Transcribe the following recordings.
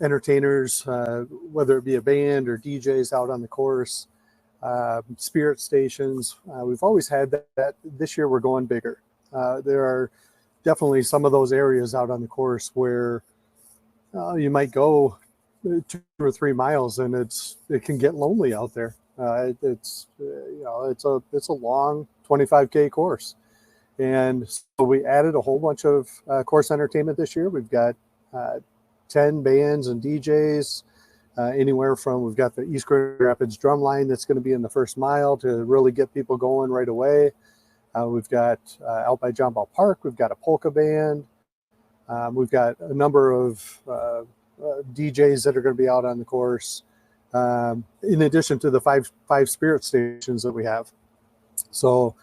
entertainers, whether it be a band or DJs out on the course, spirit stations. We've always had that. This year we're going bigger. There are definitely some of those areas out on the course where you might go 2 or 3 miles and it can get lonely out there. It's a long 25K course. And so we added a whole bunch of course entertainment this year. We've got 10 bands and DJs, anywhere from, we've got the East Grand Rapids drum line that's going to be in the first mile to really get people going right away. We've got out by John Ball Park, we've got a polka band. We've got a number of DJs that are going to be out on the course, in addition to the five spirit stations that we have. So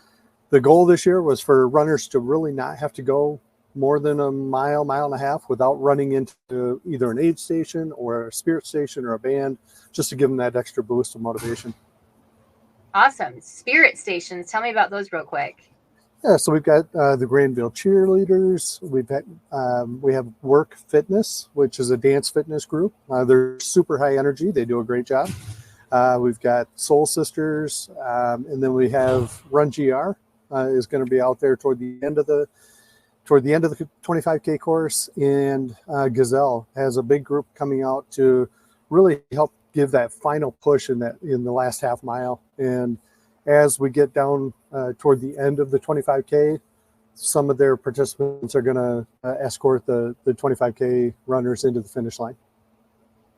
the goal this year was for runners to really not have to go more than a mile and a half without running into either an aid station or a spirit station or a band, just to give them that extra boost of motivation. Awesome. Spirit stations. Tell me about those real quick. Yeah, so we've got the Granville cheerleaders. We have Work Fitness, which is a dance fitness group. They're super high energy. They do a great job. We've got Soul Sisters, and then we have Run GR is going to be out there toward the end of the 25K course, and Gazelle has a big group coming out to really help give that final push in the last half mile. And as we get down toward the end of the 25K, some of their participants are going to escort the 25K runners into the finish line.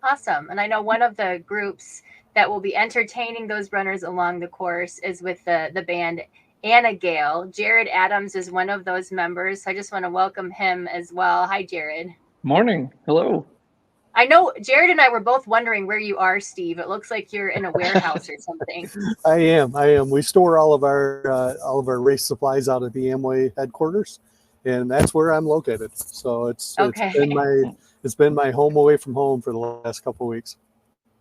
Awesome. And I know one of the groups that will be entertaining those runners along the course is with the band Anna Gale. Jared Adams is one of those members. So I just want to welcome him as well. Hi, Jared. Morning. Hello. I know Jared and I were both wondering where you are, Steve. It looks like you're in a warehouse or something. I am. We store all of our race supplies out at the Amway headquarters, and that's where I'm located. So it's been my home away from home for the last couple of weeks.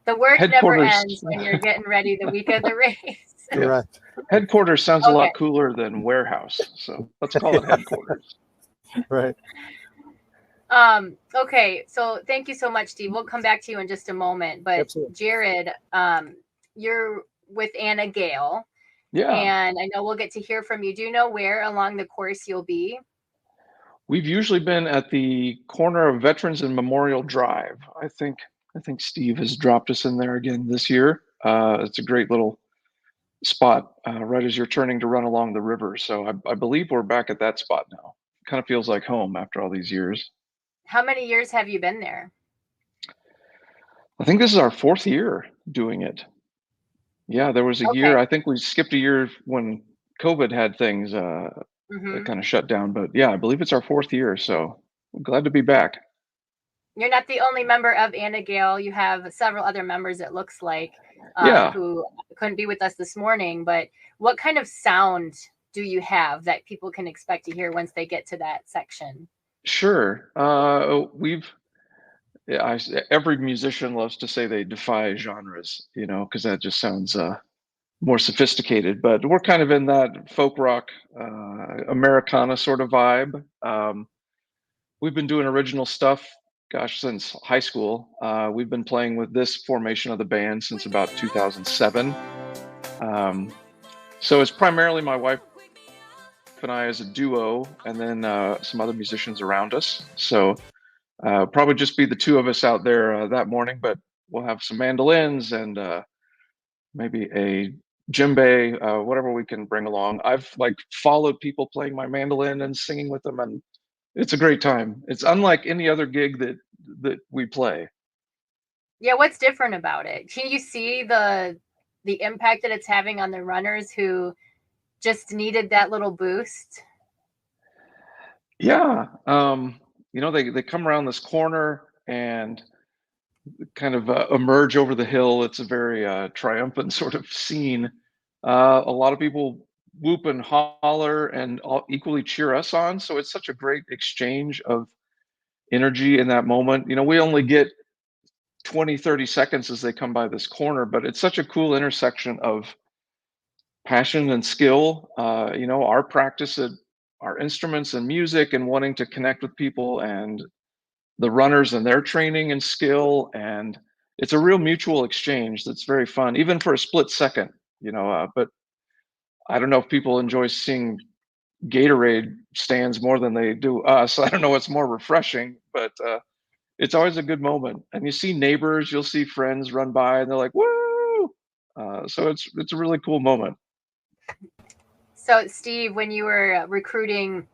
The work never ends when you're getting ready the week of the race. Correct. Headquarters sounds a lot cooler than warehouse, so let's call it headquarters. Right. Okay, so thank you so much, Steve. We'll come back to you in just a moment. But absolutely. Jared, you're with Anna Gale. Yeah. And I know we'll get to hear from you. Do you know where along the course you'll be? We've usually been at the corner of Veterans and Memorial Drive. I think Steve has dropped us in there again this year. It's a great little spot right as you're turning to run along the river. So I believe we're back at that spot now. Kind of feels like home after all these years. How many years have you been there? I think this is our 4th year doing it. Yeah, there was a year, I think we skipped a year when COVID had things kind of shut down. But yeah, I believe it's our 4th year. So I'm glad to be back. You're not the only member of Anna Gale. You have several other members, it looks like, who couldn't be with us this morning. But what kind of sound do you have that people can expect to hear once they get to that section? Sure. Every musician loves to say they defy genres, because that just sounds more sophisticated. But we're kind of in that folk rock, Americana sort of vibe. We've been doing original stuff, since high school. We've been playing with this formation of the band since about 2007. So it's primarily my wife and I as a duo, and then some other musicians around us. So probably just be the two of us out there that morning, but we'll have some mandolins and maybe a djembe, whatever we can bring along. I've followed people playing my mandolin and singing with them, and it's a great time. It's unlike any other gig that we play. Yeah, what's different about it? Can you see the impact that it's having on the runners who just needed that little boost? Yeah. They come around this corner and kind of emerge over the hill. It's a very triumphant sort of scene. A lot of people whoop and holler and equally cheer us on. So it's such a great exchange of energy in that moment. We only get 20, 30 seconds as they come by this corner, but it's such a cool intersection of passion and skill, our practice at our instruments and music and wanting to connect with people and the runners and their training and skill, and it's a real mutual exchange that's very fun, even for a split second, but I don't know if people enjoy seeing Gatorade stands more than they do us. I don't know what's more refreshing, but it's always a good moment. And you see neighbors, you'll see friends run by, and they're like, "Woo!" So it's a really cool moment. So, Steve, when you were recruiting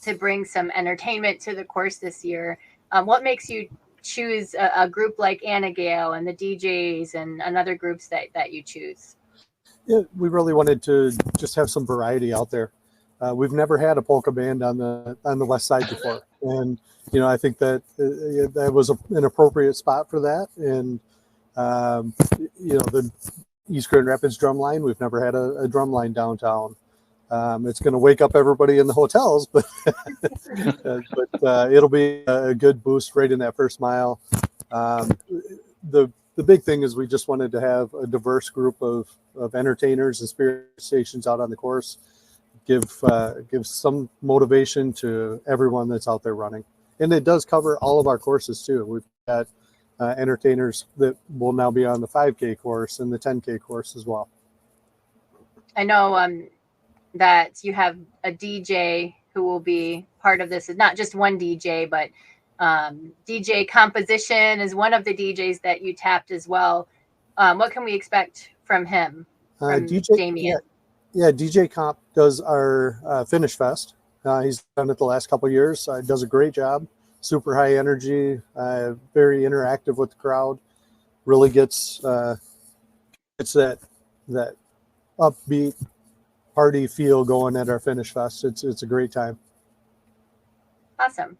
to bring some entertainment to the course this year, what makes you choose a group like Anna Gale and the DJs and other groups that you choose? Yeah, we really wanted to just have some variety out there. We've never had a polka band on the west side before, and I think that that was an appropriate spot for that. And the East Grand Rapids drum line, we've never had a drum line downtown. It's going to wake up everybody in the hotels, but it'll be a good boost right in that first mile. The big thing is we just wanted to have a diverse group of entertainers and spirit stations out on the course. Give some motivation to everyone that's out there running, and it does cover all of our courses too. We've got entertainers that will now be on the 5K course and the 10K course as well. I know that you have a DJ who will be part of this. It's not just one DJ, but DJ Composition is one of the DJs that you tapped as well. What can we expect from him? From DJ Damien? Yeah, DJ Comp does our Finish Fest. He's done it the last couple of years. Does a great job. Super high energy, very interactive with the crowd. Really gets that upbeat party feel going at our Finish Fest. It's a great time. Awesome.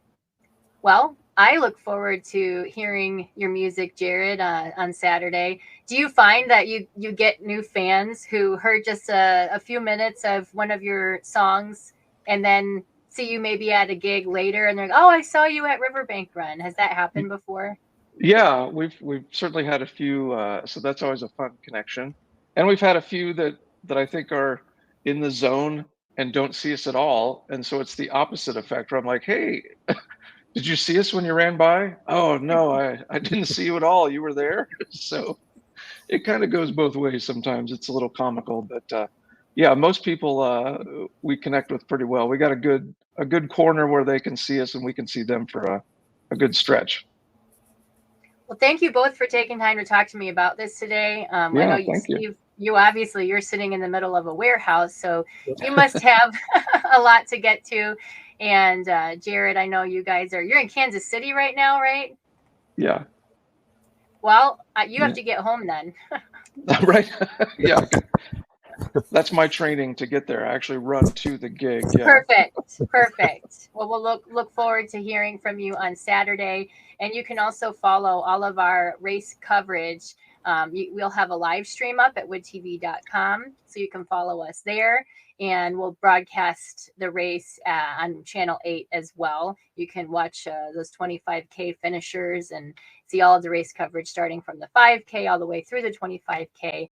Well, I look forward to hearing your music, Jared, on Saturday. Do you find that you get new fans who heard just a few minutes of one of your songs and then see you maybe at a gig later and they're like, "Oh, I saw you at River Bank Run"? Has that happened before? Yeah, we've certainly had a few, so that's always a fun connection. And we've had a few that I think are in the zone and don't see us at all, and so it's the opposite effect where I'm like, "Hey, did you see us when you ran by?" "Oh, no, I didn't see you at all. You were there?" So it kind of goes both ways sometimes. It's a little comical, but yeah, most people we connect with pretty well. We got a good corner where they can see us and we can see them for a good stretch. Well, thank you both for taking time to talk to me about this today. I Yeah, know you, thank you. Steve, you're sitting in the middle of a warehouse, so you must have a lot to get to. And Jared, I know you're in Kansas City right now, right? Yeah. Well, you have to get home then. Right. Yeah. That's my training to get there. I actually run to the gig. Yeah. Perfect. Well, we'll look forward to hearing from you on Saturday, and you can also follow all of our race coverage. We'll have a live stream up at woodtv.com, so you can follow us there, and we'll broadcast the race on Channel 8 as well. You can watch those 25K finishers and see all of the race coverage starting from the 5K all the way through the 25K.